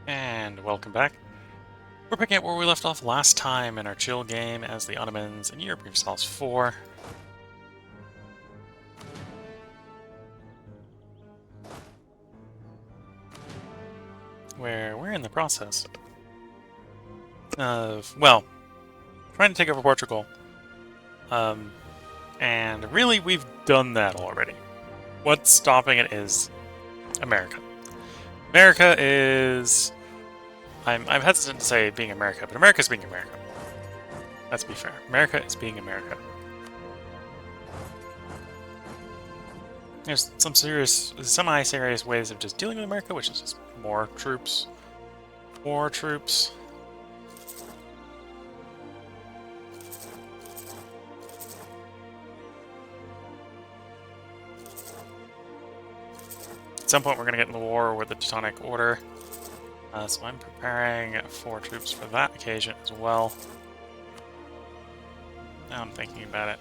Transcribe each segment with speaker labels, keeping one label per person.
Speaker 1: And welcome back. We're picking up where we left off last time in our chill game as the Ottomans in Europa Universalis 4. Where we're in the process of, well, trying to take over Portugal. And really, we've done that already. What's stopping it is America. America is... I'm hesitant to say being America, but America's being America. Let's be fair. America is being America. There's some semi-serious ways of just dealing with America, which is just more troops. More troops. At some point we're going to get in the war with the Teutonic Order. So I'm preparing 4 troops for that occasion as well. Now I'm thinking about it.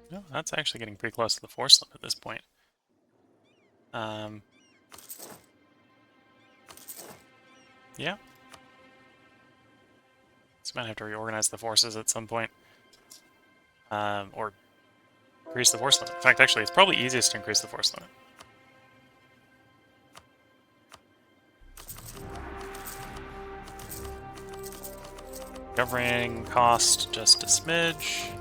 Speaker 1: No, that's actually getting pretty close to the force limit at this point. Yeah. So I might have to reorganize the forces at some point. Or increase the force limit. In fact, actually, it's probably easiest to increase the force limit. Governing cost just a smidge.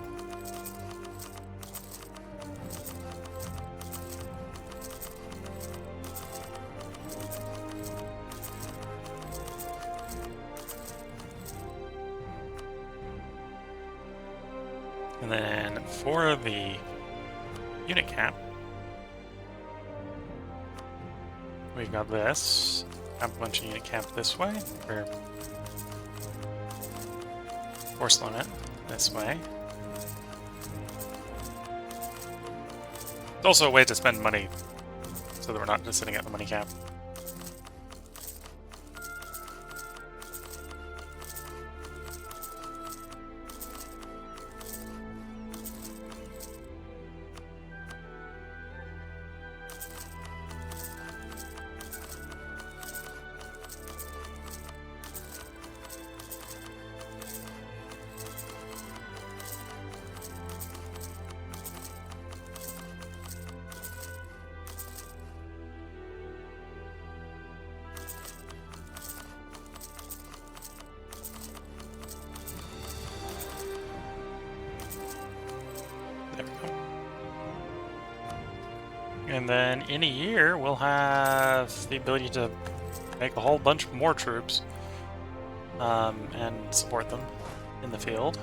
Speaker 1: And then for the unit cap, we've got this. Have a bunch of unit cap this way. For force limit this way. It's also a way to spend money so that we're not just sitting at the money cap. And then in a year, we'll have the ability to make a whole bunch more troops and support them in the field.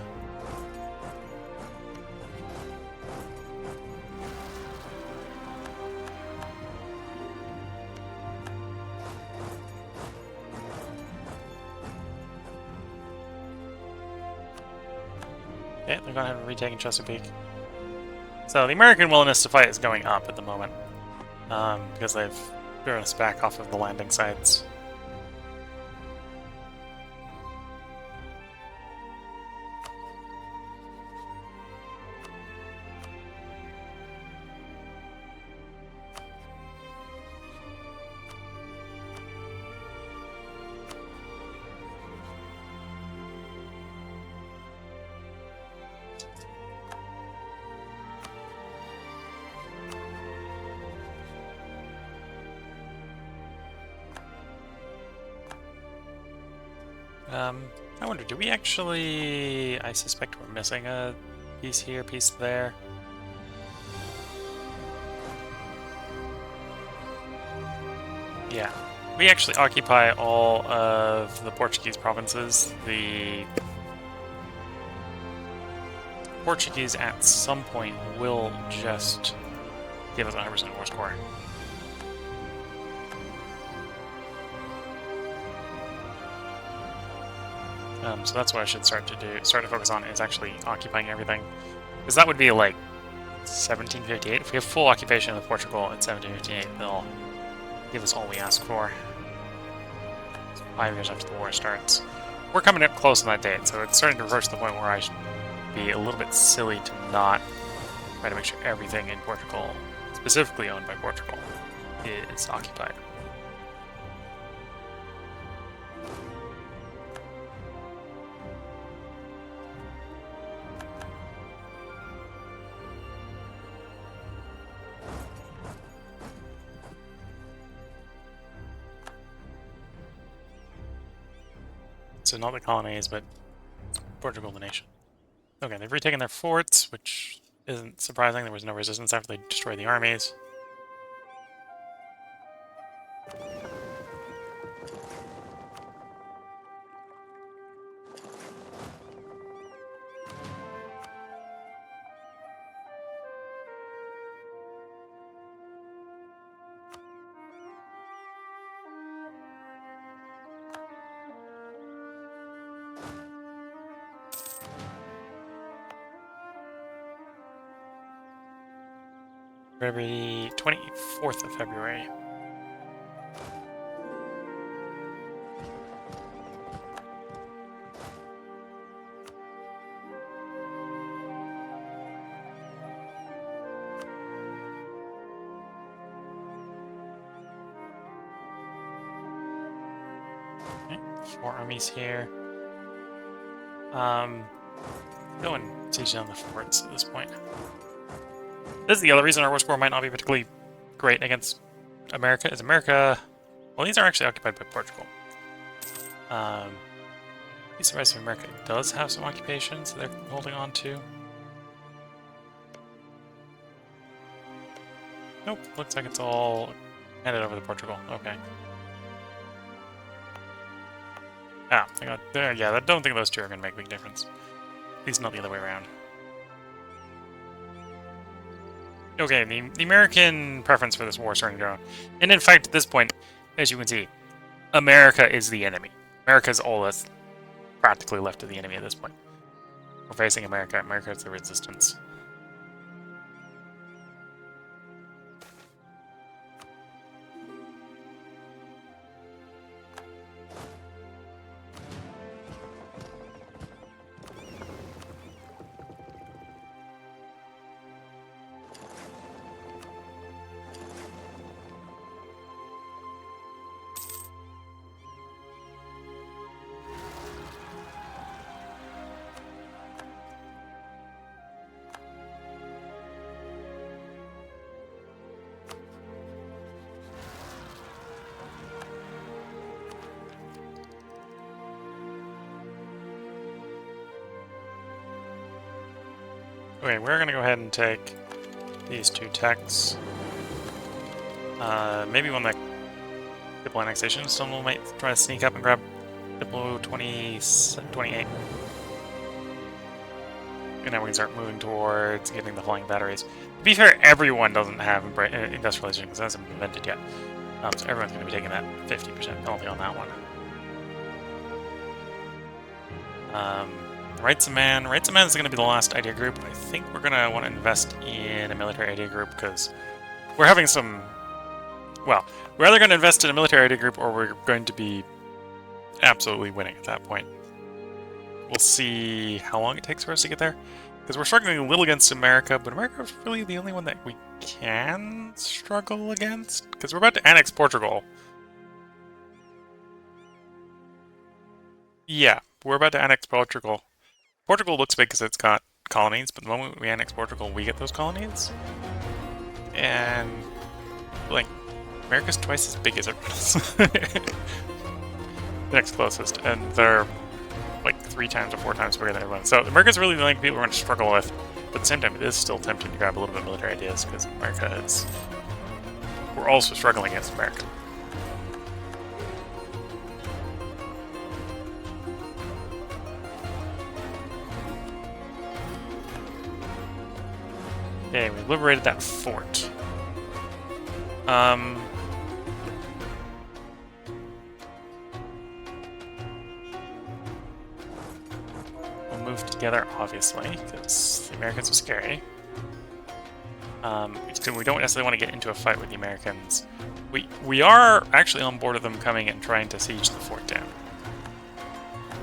Speaker 1: Okay, they're going to have retaken Chesapeake. So the American willingness to fight is going up at the moment, because they've driven us back off of the landing sites. I wonder, do we actually... I suspect we're missing a piece here, piece there. Yeah. We actually occupy all of the Portuguese provinces. The Portuguese at some point will just give us 100% war score. So that's what I should start to focus on, is actually occupying everything. Because that would be like 1758. If we have full occupation of Portugal at 1758, they'll give us all we ask for. 5 years after the war starts. We're coming up close on that date, so it's starting to approach the point where I be a little bit silly to not try to make sure everything in Portugal, specifically owned by Portugal, is occupied. So not the colonies, but Portugal, the nation. Okay, they've retaken their forts, which isn't surprising. There was no resistance after they destroyed the armies. February 24th of February. Okay, 4 armies here. Go and siege down the forts at this point. This is the other reason our war score might not be particularly great against America, is America... Well, these are actually occupied by Portugal. Be surprised if America does have some occupations they're holding on to. Nope, looks like it's all handed over to Portugal. Okay. Ah, I got there. Yeah, I don't think those two are going to make a big difference. At least not the other way around. Okay, the American preference for this war is starting to grow. And in fact, at this point, as you can see, America is the enemy. America is all that's practically left of the enemy at this point. We're facing America. America is the resistance. Okay, we're going to go ahead and take these 2 techs. Maybe when that Diplo annexation, someone might try to sneak up and grab Diplo 28. And now we can start moving towards getting the flying batteries. To be fair, everyone doesn't have industrialization because it hasn't been invented yet. So everyone's going to be taking that 50% penalty on that one. Rights of Man. Rights of Man is going to be the last idea group. I think we're going to want to invest in a military idea group because we're having some... Well, we're either going to invest in a military idea group or we're going to be absolutely winning at that point. We'll see how long it takes for us to get there. Because we're struggling a little against America, but America is really the only one that we can struggle against. Because we're about to annex Portugal. Yeah, we're about to annex Portugal. Portugal looks big because it's got colonies, but the moment we annex Portugal, we get those colonies. And, like, America's twice as big as everyone else. The next closest, and they're like 3 times or 4 times bigger than everyone. So America's really the only people we're going to struggle with. But at the same time, it is still tempting to grab a little bit of military ideas because America is... We're also struggling against America. Okay, we liberated that fort. We'll move together, obviously, because the Americans are scary. We don't necessarily want to get into a fight with the Americans. We are actually on board with them coming and trying to siege the fort down.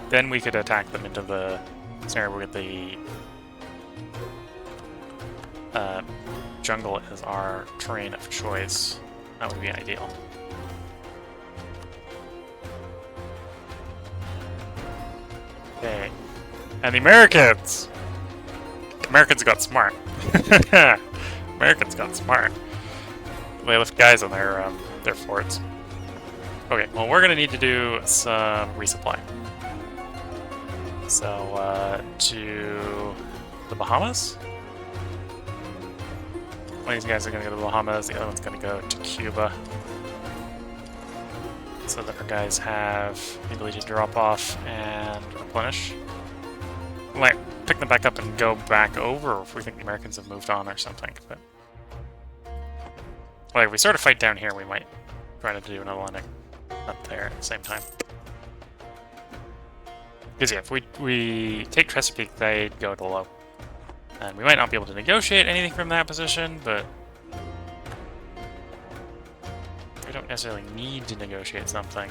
Speaker 1: Then we could attack them into the scenario with the jungle is our terrain of choice, that would be ideal. Okay. And the Americans! Americans got smart. Americans got smart. They left guys on their forts. Okay, well we're gonna need to do some resupply. So, to the Bahamas? One of these guys are gonna go to the Bahamas, the other one's gonna go to Cuba. So that our guys have the ability to drop off and replenish. We might pick them back up and go back over if we think the Americans have moved on or something, but... Like, if we start a fight down here, we might try to do another one up there at the same time. Because, yeah, if we take Chesapeake, they'd go to low. And we might not be able to negotiate anything from that position, but... we don't necessarily need to negotiate something.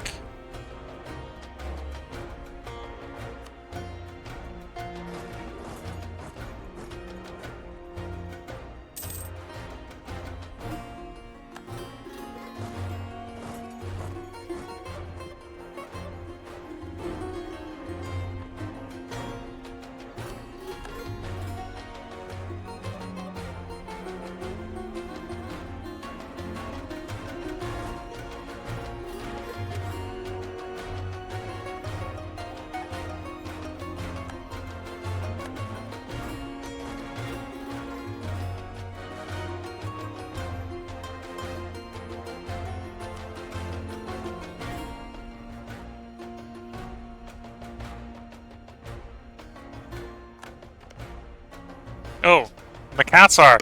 Speaker 1: Oh, Macassar!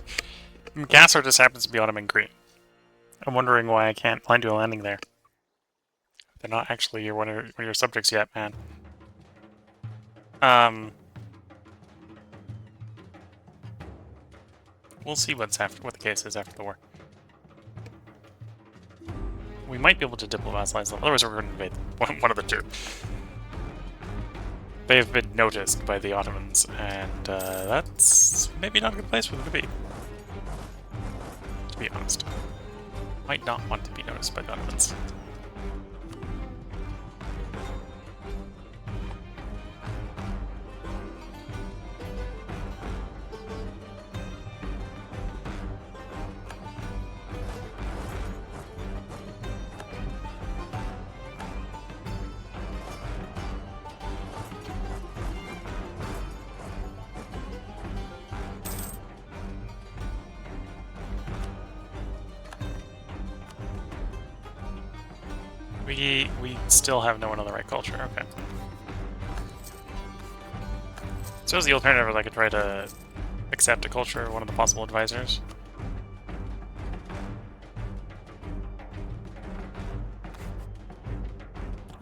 Speaker 1: Macassar just happens to be Ottoman green. I'm wondering why I can't land you a landing there. They're not actually one of your subjects yet, man. We'll see what the case is after the war. We might be able to diplomaticize them, otherwise we're going to invade them. One of the two. They have been noticed by the Ottomans, and that's maybe not a good place for them to be. To be honest. Might not want to be noticed by the Ottomans. We still have no one on the right culture, okay. So as the alternative, I could try to accept a culture, one of the possible advisors.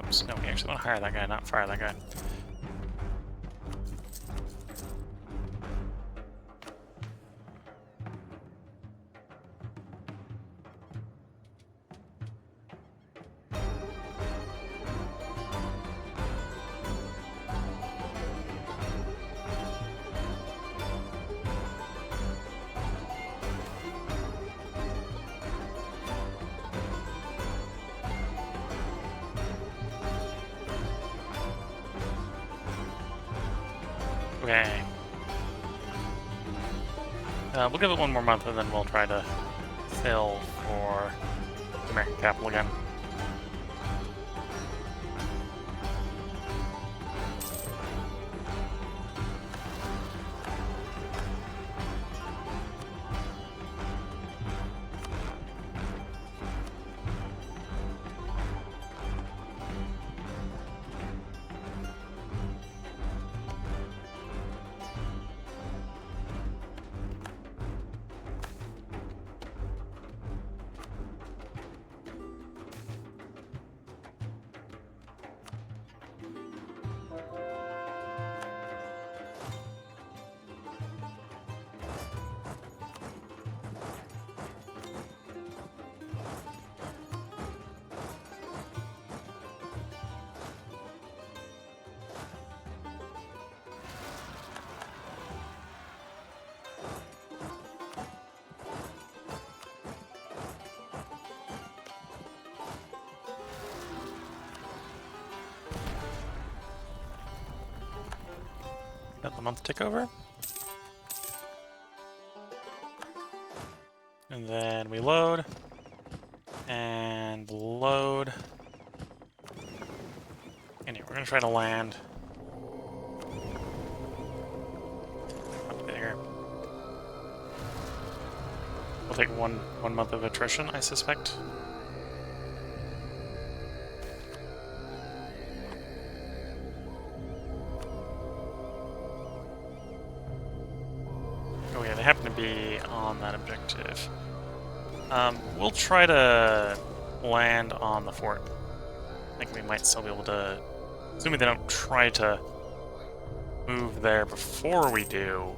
Speaker 1: Oops, no, we actually want to hire that guy, not fire that guy. Okay. We'll give it one more month and then we'll try to fill for American capital again. month tick over. And then we load. And load. Anyway, we're gonna try to land up there. We'll take one month of attrition, I suspect. Oh yeah, they happen to be on that objective. We'll try to land on the fort. I think we might still be able to, assuming they don't try to move there before we do,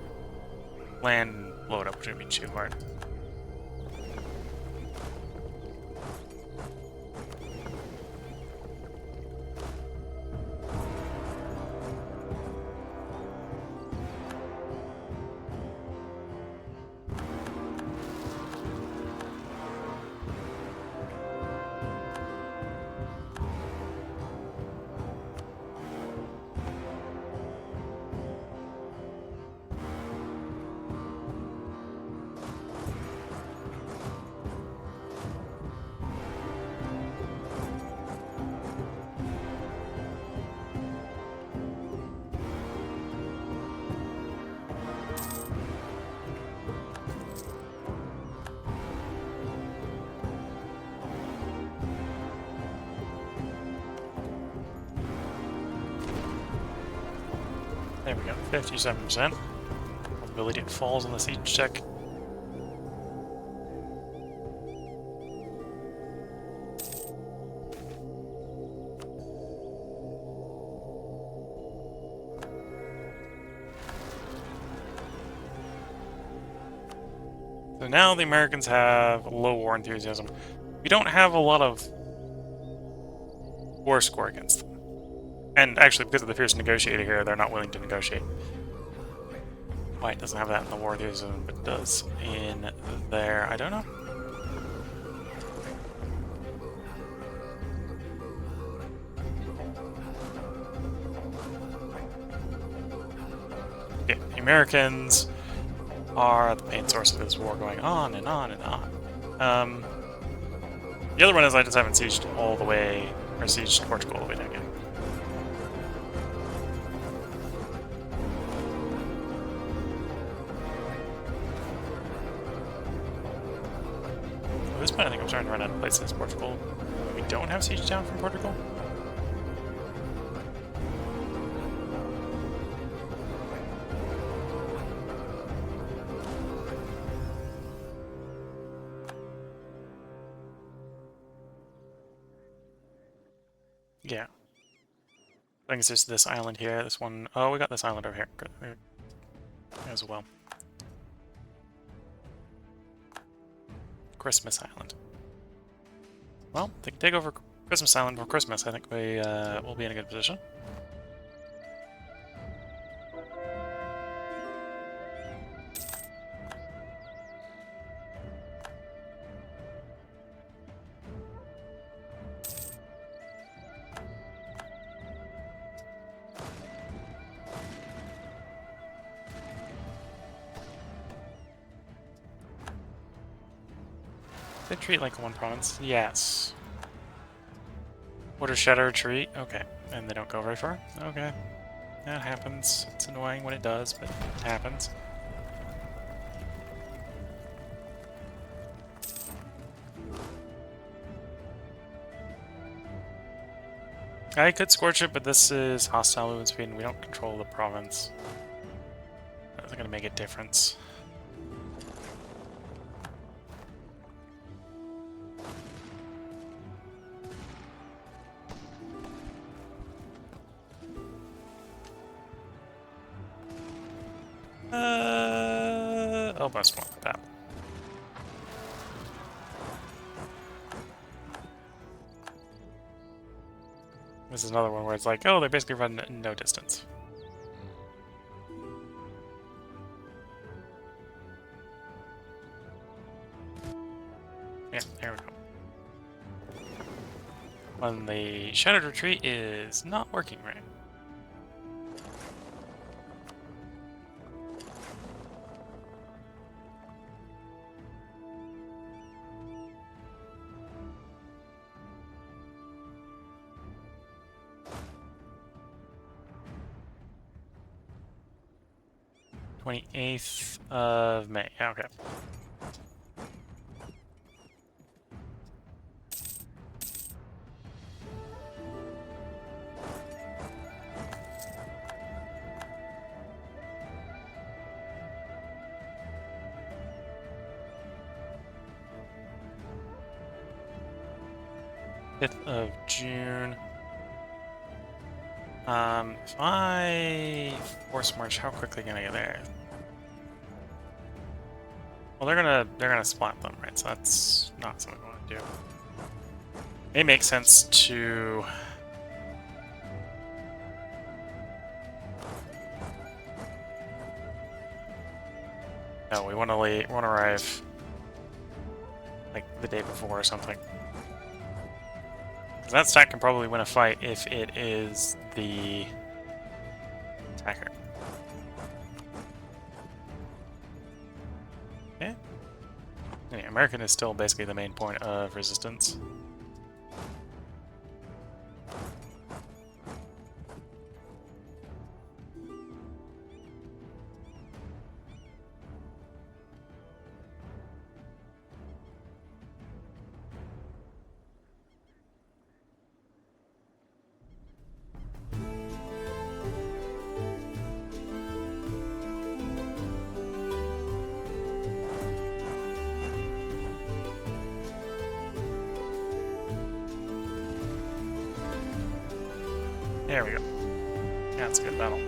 Speaker 1: land load up, which would be too hard. There we go, 57%. Probability it falls on the siege check. So now the Americans have low war enthusiasm. We don't have a lot of war score against them. And actually, because of the fierce negotiator here, they're not willing to negotiate. Why it doesn't have that in the war enthusiasm, but does in there, I don't know. Yeah, the Americans are the main source of this war going on and on and on. The other one is I just haven't sieged all the way, or sieged Portugal all the way down yet. At this point, I think I'm starting to run out of places in Portugal. We don't have siege down from Portugal. Yeah. I think it's just this island here, this one. Oh, we got this island over here as well. Christmas Island. Well, if they can take over Christmas Island for Christmas, I think we will be in a good position. They treat like one province? Yes. Order shadow retreat? Okay. And they don't go very far? Okay. That happens. It's annoying when it does, but it happens. I could scorch it, but this is hostile movement speed and we don't control the province. That's not going to make a difference. Almost one like that. This is another one where it's like, oh, they basically run no distance. Yeah, there we go. When the shattered retreat is not working right. 28th of May. Yeah, okay. June 5th. If I force march, how quickly can I get there? Well, they're gonna splat them, right? So that's not something we want to do. It makes sense to no, we want to arrive like the day before or something. Because that stack can probably win a fight if it is the attacker. Yeah. Anyway, American is still basically the main point of resistance. There we go. Yeah, that's a good battle.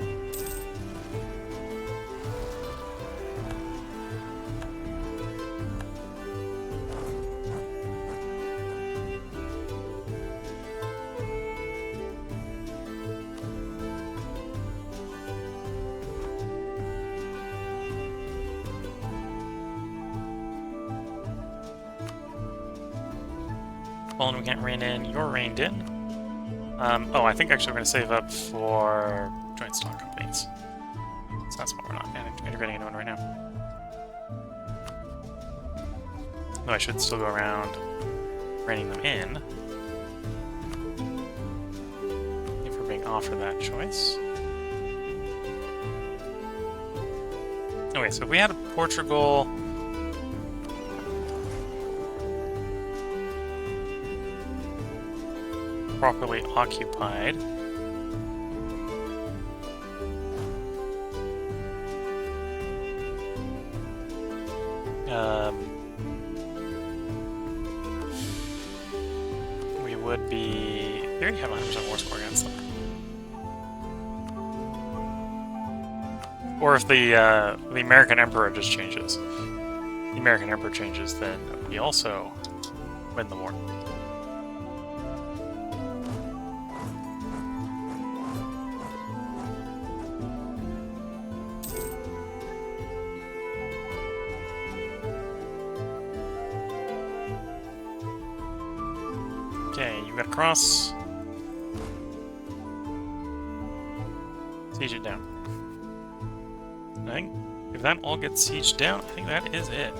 Speaker 1: Well, we can't rein in. You're reined in. Oh, I think actually we're going to save up for joint stock companies. So that's why we're not integrating anyone right now. Though I should still go around reining them in. If we're being offered that choice. Okay, so if we had a Portugal... properly occupied. We would be... They already have 100% war score against them. Or if the American Emperor just changes. The American Emperor changes, then we also win the war. Okay, you got to cross. Siege it down. I think if that all gets sieged down, I think that is it.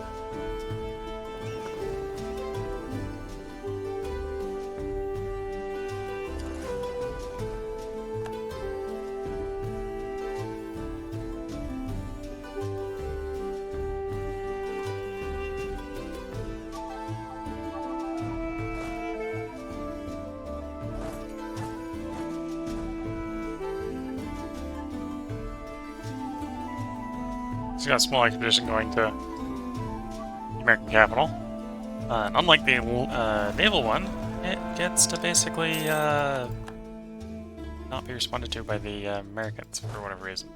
Speaker 1: He's got a small expedition going to the American capital. Unlike the naval one, it gets to basically not be responded to by the Americans for whatever reason.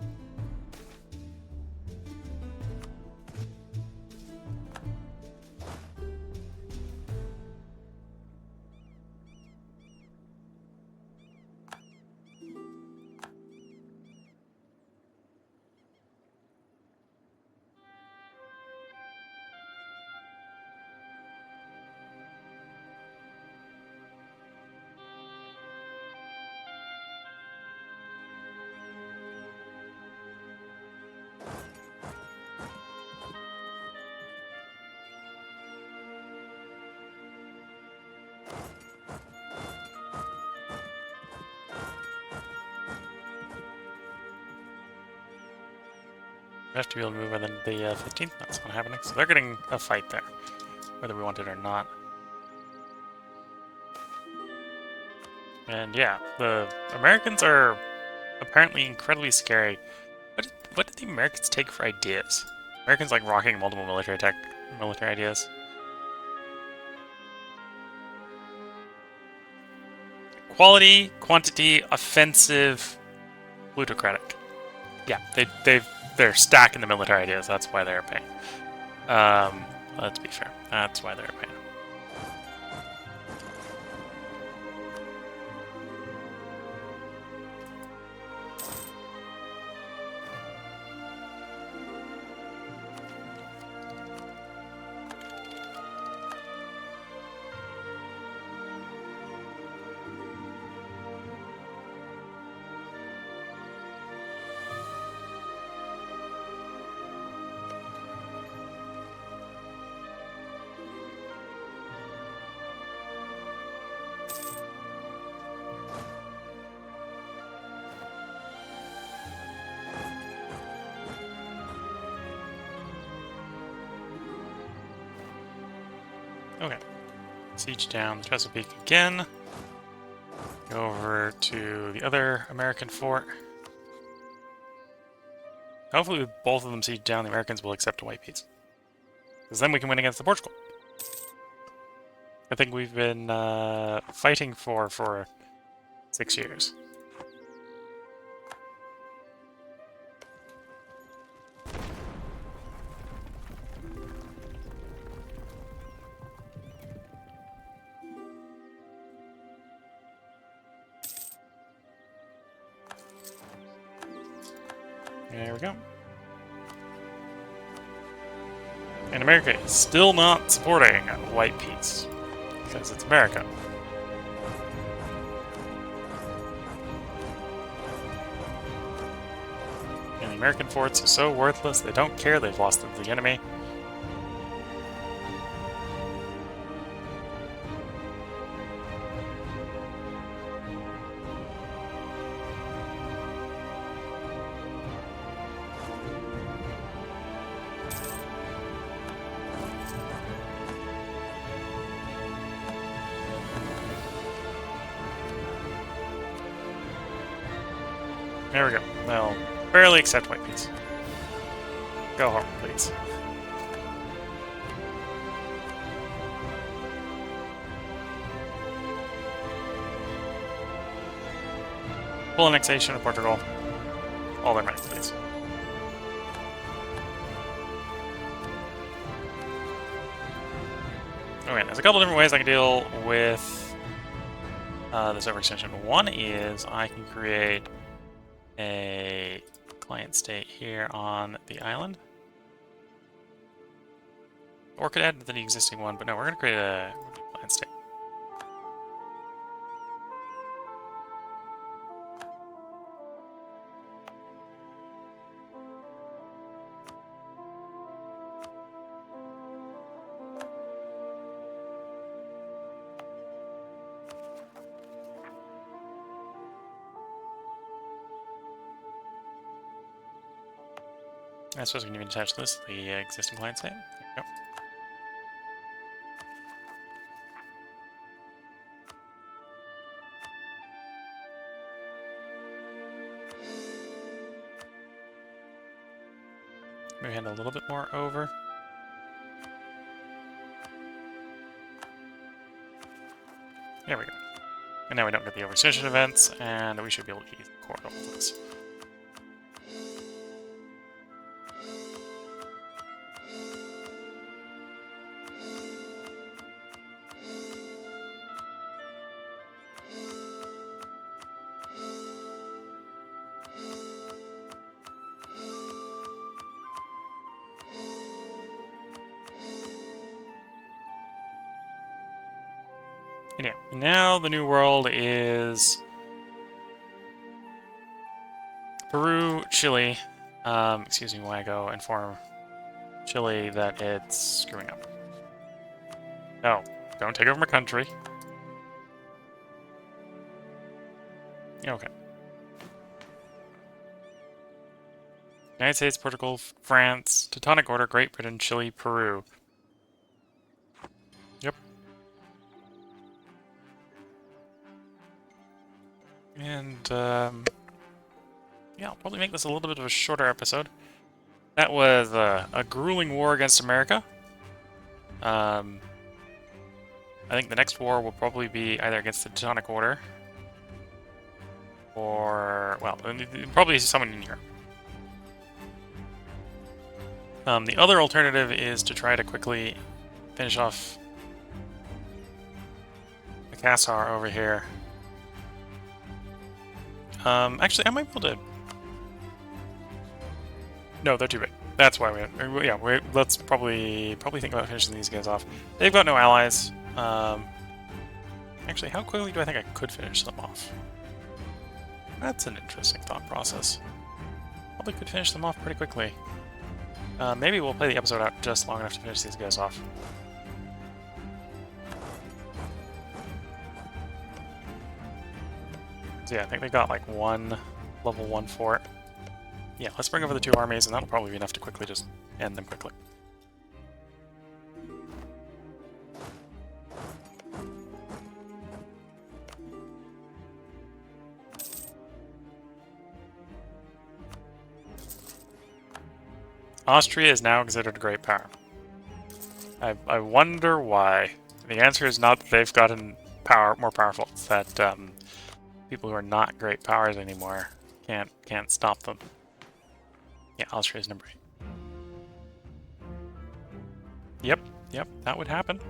Speaker 1: We have to be able to move within the 15th. That's not happening. So they're getting a fight there, whether we want it or not. And yeah, the Americans are apparently incredibly scary. What did the Americans take for ideas? Americans like rocking multiple military ideas. Quality, quantity, offensive, plutocratic. Yeah, they're stacking the military ideas. That's why they're paying. Let's be fair. That's why they're paying. Okay. Siege down the Chesapeake again. Go over to the other American fort. Hopefully with both of them siege down, the Americans will accept a white peace. Because then we can win against the Portugal. I think we've been fighting for 6 years. There we go. And America is still not supporting white peace. Because it's America. And the American forts are so worthless, they don't care they've lost them to the enemy. There we go. They'll barely accept white peace. Go home, please. Full annexation of Portugal. All their money, please. Okay, there's a couple different ways I can deal with this overextension. One is I can create a client state here on the island. Or could add to the existing one, but no, we're going to create a client state. I suppose we can even attach this to the existing client state. There we go. Maybe hand a little bit more over. There we go. And now we don't get the overextension events, and we should be able to record all of this. And yeah, now the new world is Peru, Chile. Excuse me while I go inform Chile that it's screwing up. No, don't take over my country. Okay. United States, Portugal, France, Teutonic Order, Great Britain, Chile, Peru. Yep. And, yeah, I'll probably make this a little bit of a shorter episode. That was a grueling war against America. I think the next war will probably be either against the Teutonic Order or, well, probably someone in Europe. The other alternative is to try to quickly finish off the Cassar over here. Actually, I might be able to... No, they're too big. That's why let's probably think about finishing these guys off. They've got no allies. Actually, how quickly do I think I could finish them off? That's an interesting thought process. Probably could finish them off pretty quickly. Maybe we'll play the episode out just long enough to finish these guys off. So yeah, I think they got like one level 1 fort. Yeah, let's bring over the 2 armies, and that'll probably be enough to quickly just end them quickly. Austria is now considered a great power. I wonder why. The answer is not that they've gotten more powerful. It's that people who are not great powers anymore can't stop them. Yeah, Austria is number 8. Yep, that would happen.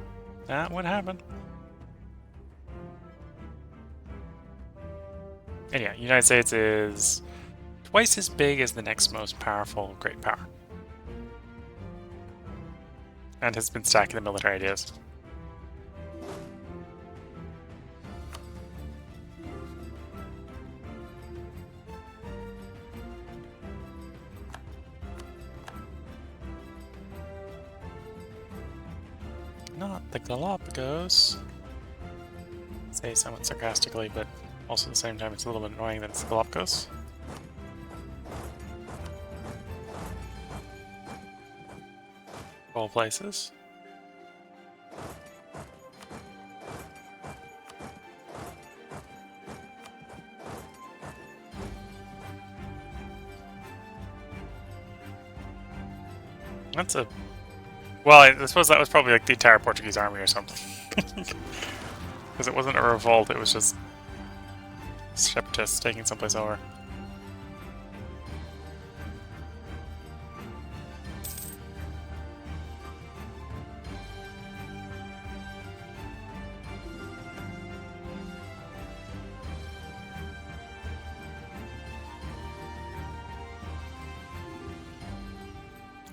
Speaker 1: That would happen. And yeah, United States is twice as big as the next most powerful great power. And has been stacking the military ideas. Not the Galapagos. Say somewhat sarcastically, but also at the same time it's a little bit annoying that it's the Galapagos. All places. That's a... Well, I suppose that was probably like the entire Portuguese army or something. Because it wasn't a revolt, it was just separatists taking someplace over.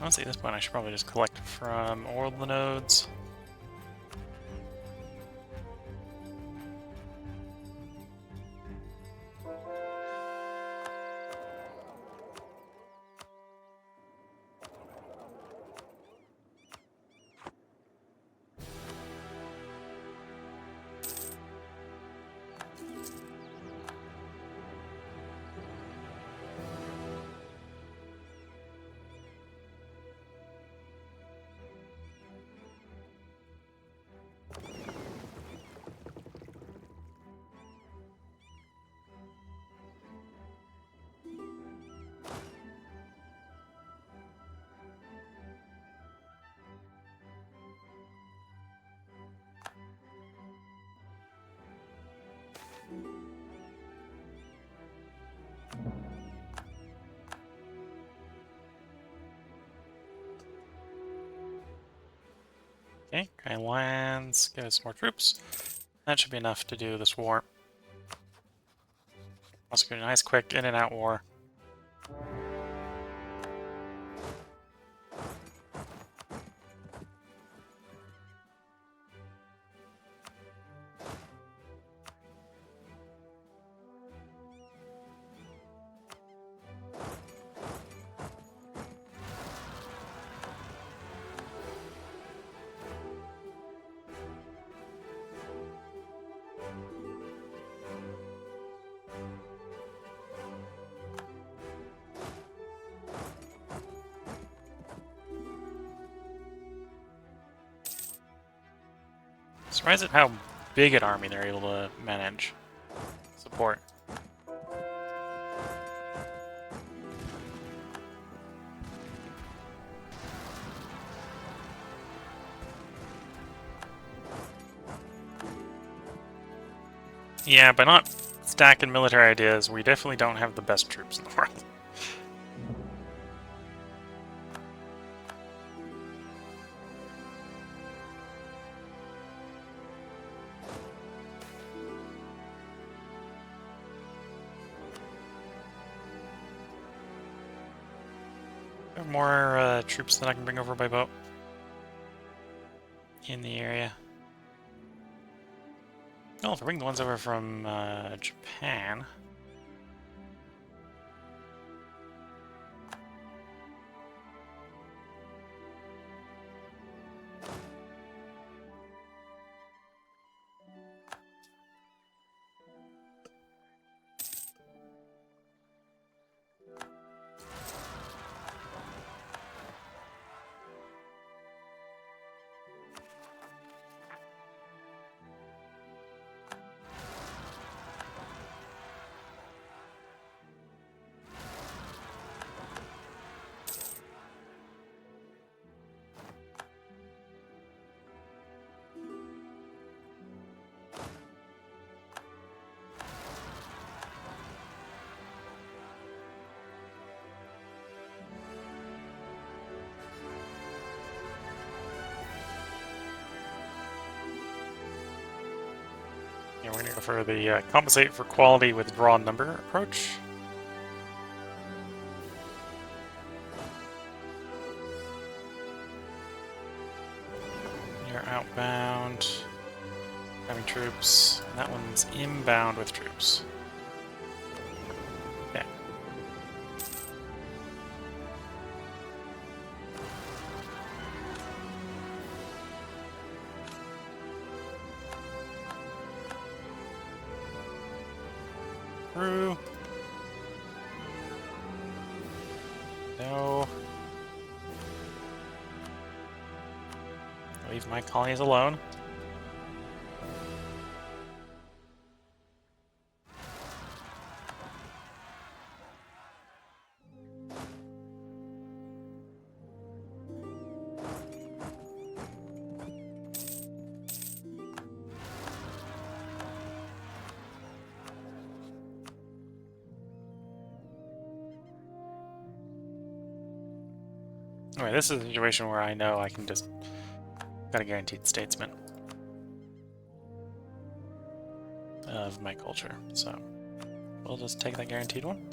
Speaker 1: Honestly, at this point I should probably just collect from all the nodes. Okay, Grand Lands, get us more troops. That should be enough to do this war. Also get a nice quick in and out war. Surprised at how big an army they're able to manage. Support. Yeah, by not stacking military ideas, we definitely don't have the best troops in the world. There are more troops that I can bring over by boat in the area. Oh, if I bring the ones over from Japan. Yeah, we're gonna go for the compensate for quality with draw number approach. You're outbound, having troops, and that one's inbound with troops. Yeah. Through. No. Leave my colonies alone. Alright, this is a situation where I know I can just... got a guaranteed statesman of my culture, so we'll just take that guaranteed one.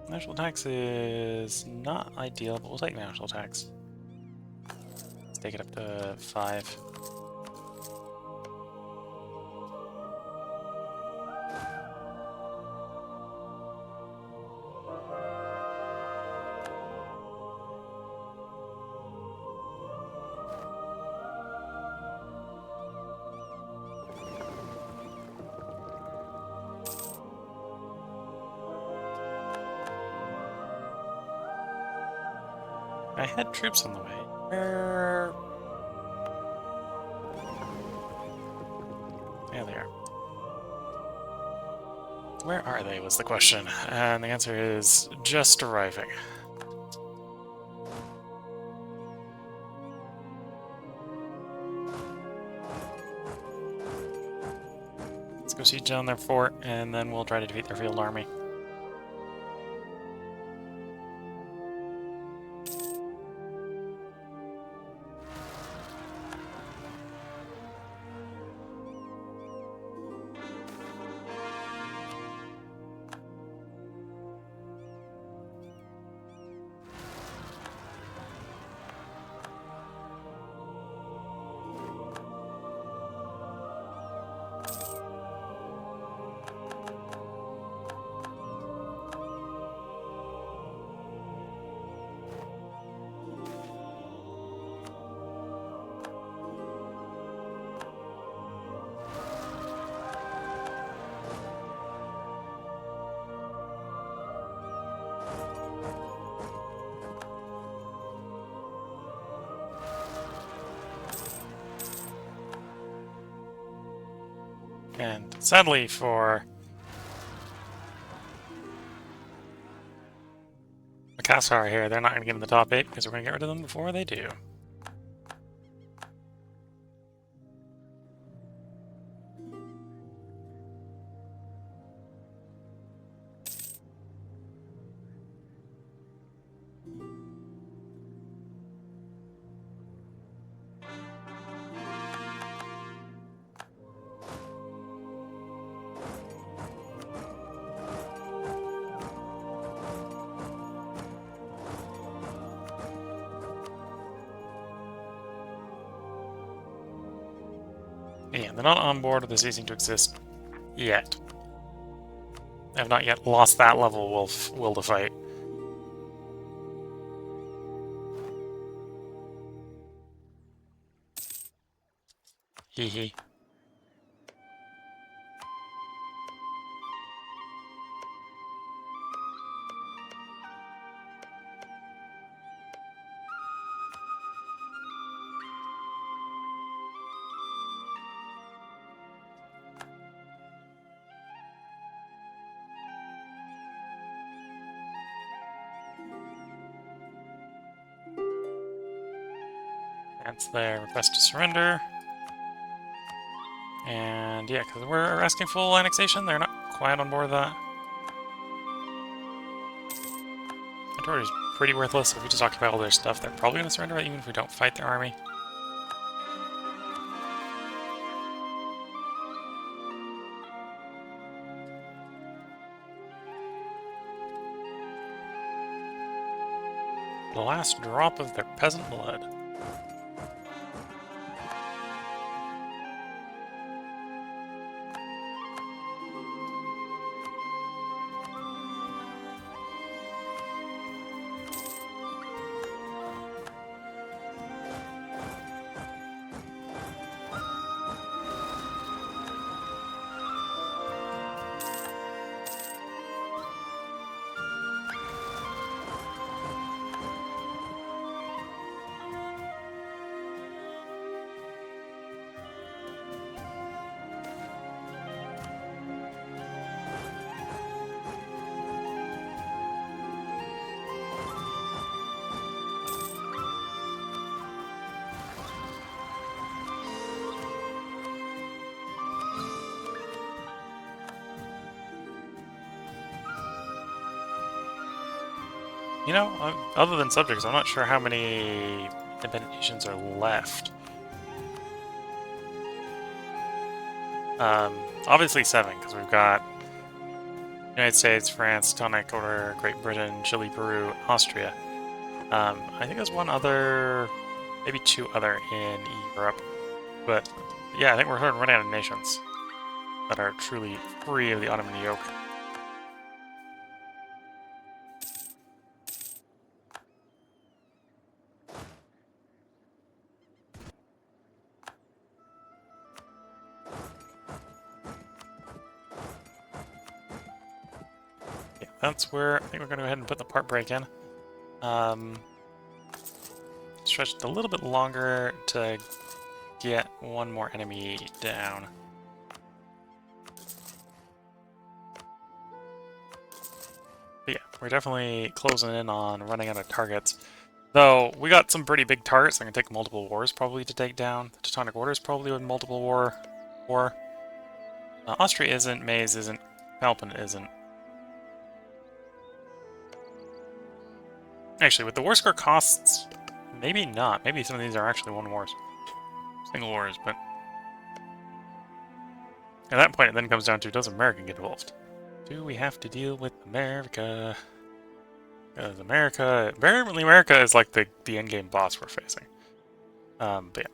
Speaker 1: National tax is not ideal, but we'll take national tax. Let's take it up to 5. I had troops on the way. Where? Yeah, they are. Where are they was the question, and the answer is just arriving. Let's go siege down their fort, and then we'll try to defeat their field army. And sadly for Makassar here, they're not going to get in the top 8 because we're going to get rid of them before they do. Yeah, they're not on board with the ceasing to exist yet. They have not yet lost that level will to fight. Hee hee. That's their request to surrender. And yeah, because we're asking full annexation, they're not quite on board with that. Territory is pretty worthless. If we just occupy all their stuff, they're probably going to surrender, even if we don't fight their army. The last drop of their peasant blood. You know, other than subjects, I'm not sure how many independent nations are left. Obviously 7, because we've got United States, France, Teutonic Order, Great Britain, Chile, Peru, Austria. I think there's one other, maybe 2 other in Europe. But yeah, I think we're running out of nations that are truly free of the Ottoman yoke. Yeah, that's where I think we're going to go ahead and put the part break in. Stretch it a little bit longer to get one more enemy down. But yeah, we're definitely closing in on running out of targets. Though, we got some pretty big targets that can take multiple wars probably to take down. The Teutonic Order is probably with multiple war. Austria isn't, Maze isn't, Alpin isn't. Actually, with the war score costs, maybe not. Maybe some of these are actually single wars, but at that point it then comes down to, does America get involved? Do we have to deal with America? Because apparently America is like the endgame boss we're facing. But yeah.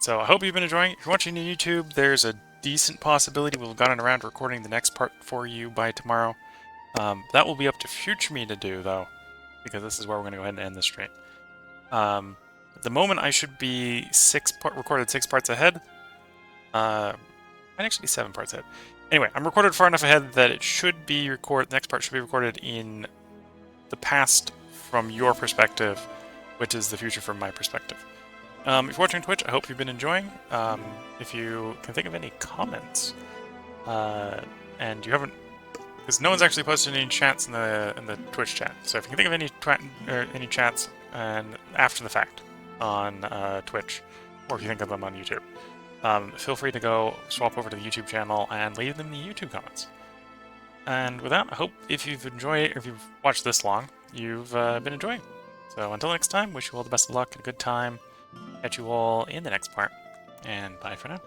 Speaker 1: So I hope you've been enjoying it. If you're watching on YouTube, there's a decent possibility we'll have gotten around to recording the next part for you by tomorrow. That will be up to future me to do, though, because this is where we're going to go ahead and end the stream. At the moment, I should be recorded 6 parts ahead. Might actually be 7 parts ahead. Anyway, I'm recorded far enough ahead that it should be the next part should be recorded in the past from your perspective, which is the future from my perspective. If you're watching Twitch, I hope you've been enjoying. If you can think of any comments, and you haven't, because no one's actually posted any chats in the Twitch chat. So if you can think of any chats and after the fact on Twitch, or if you think of them on YouTube, feel free to go swap over to the YouTube channel and leave them in the YouTube comments. And with that, I hope if you've enjoyed, or if you've watched this long, you've been enjoying. So until next time, wish you all the best of luck and a good time. Catch you all in the next part, and bye for now.